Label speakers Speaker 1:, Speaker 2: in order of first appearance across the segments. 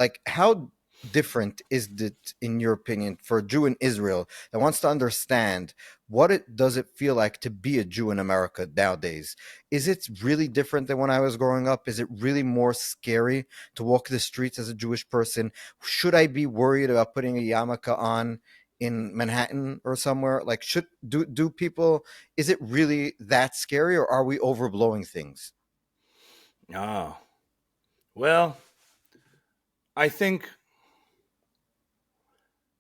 Speaker 1: like how different is it, in your opinion, for a Jew in Israel that wants to understand what it does it feel like to be a Jew in America nowadays? Is it really different than when I was growing up? Is it really more scary to walk the streets as a Jewish person? Should I be worried about putting a yarmulke on in Manhattan or somewhere? Like, should do people? Is it really that scary, or are we overblowing things?
Speaker 2: Oh, well, I think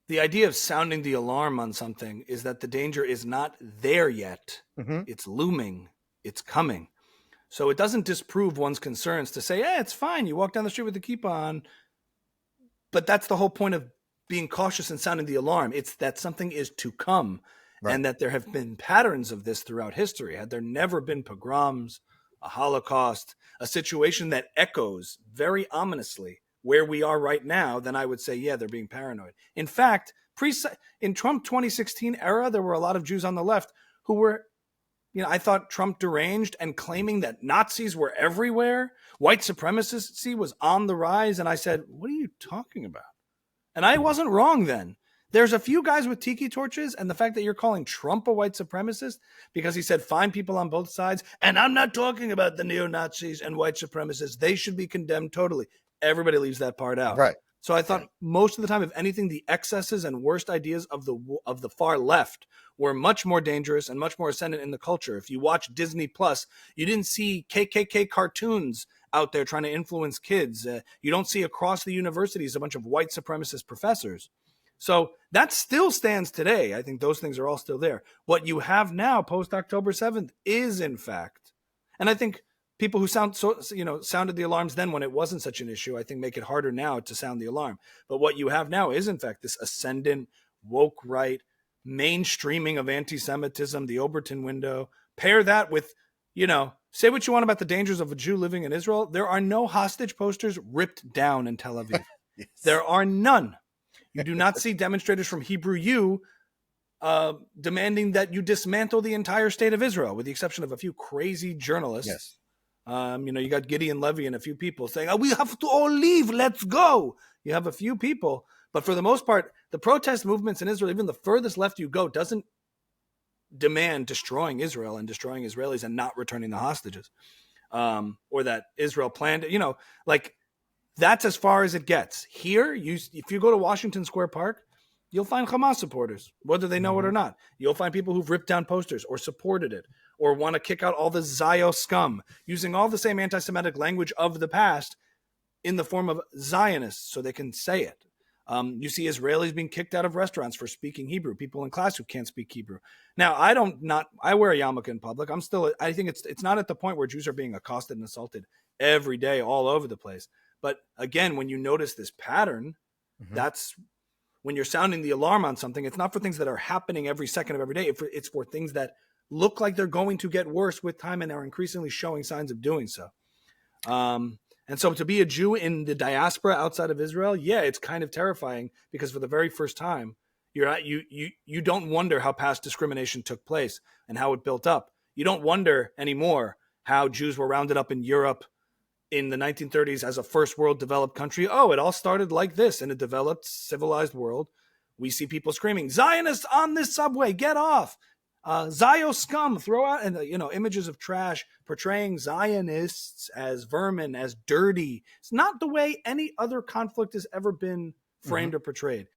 Speaker 2: the idea of sounding the alarm on something is that the danger is not there yet.
Speaker 1: Hmm.
Speaker 2: It's looming. It's coming. So it doesn't disprove one's concerns to say, "Yeah, it's fine. You walk down the street with the kippah on." But that's the whole point of being cautious and sounding the alarm. It's that something is to come,
Speaker 1: Right.
Speaker 2: and that there have been patterns of this throughout history. Had there never been pogroms, a Holocaust, a situation that echoes very ominously where we are right now, then I would say, yeah, they're being paranoid. In fact, in Trump 2016 era, there were a lot of Jews on the left who were, I thought Trump deranged and claiming that Nazis were everywhere. White supremacy was on the rise. And I said, what are you talking about? And I wasn't wrong then. There's a few guys with tiki torches, and the fact that you're calling Trump a white supremacist because he said find people on both sides, and I'm not talking about the neo-Nazis and white supremacists. They should be condemned totally. Everybody leaves that part out.
Speaker 1: Right.
Speaker 2: So I thought
Speaker 1: Right.
Speaker 2: most of the time, if anything, the excesses and worst ideas of the far left were much more dangerous and much more ascendant in the culture. If you watch Disney Plus, you didn't see KKK cartoons out there trying to influence kids. You don't see across the universities a bunch of white supremacist professors. So that still stands today. I think those things are all still there. What you have now, post October 7th, is in fact, and I think people who sounded the alarms then when it wasn't such an issue, I think make it harder now to sound the alarm. But what you have now is in fact this ascendant, woke right, mainstreaming of anti-Semitism, the Overton window. Pair that with, say what you want about the dangers of a Jew living in Israel. There are no hostage posters ripped down in Tel Aviv.
Speaker 1: Yes.
Speaker 2: There are none. You do not see demonstrators from Hebrew U demanding that you dismantle the entire state of Israel, with the exception of a few crazy journalists.
Speaker 1: Yes.
Speaker 2: You got Gideon Levy and a few people saying, "Oh, we have to all leave. Let's go." You have a few people, but for the most part, the protest movements in Israel, even the furthest left you go, doesn't demand destroying Israel and destroying Israelis and not returning the hostages, or that Israel planned. Like that's as far as it gets. Here, if you go to Washington Square Park, you'll find Hamas supporters, whether they know it or
Speaker 1: Hmm.
Speaker 2: not. You'll find people who've ripped down posters or supported it or want to kick out all the Zio scum, using all the same anti-Semitic language of the past in the form of Zionists so they can say it. You see Israelis being kicked out of restaurants for speaking Hebrew, people in class who can't speak Hebrew. Now, I wear a yarmulke in public. I think it's not at the point where Jews are being accosted and assaulted every day all over the place. But again, when you notice this pattern,
Speaker 1: Hmm.
Speaker 2: that's when you're sounding the alarm on something. It's not for things that are happening every second of every day. It's for things that look like they're going to get worse with time and are increasingly showing signs of doing so. And so to be a Jew in the diaspora outside of Israel, yeah, it's kind of terrifying because for the very first time, you don't wonder how past discrimination took place and how it built up. You don't wonder anymore how Jews were rounded up in Europe in the 1930s as a first world developed country. Oh, it all started like this in a developed, civilized world. We see people screaming, "Zionists on this subway, get off! Zio scum, throw out," and images of trash portraying Zionists as vermin, as dirty. It's not the way any other conflict has ever been
Speaker 1: Hmm.
Speaker 2: framed or portrayed.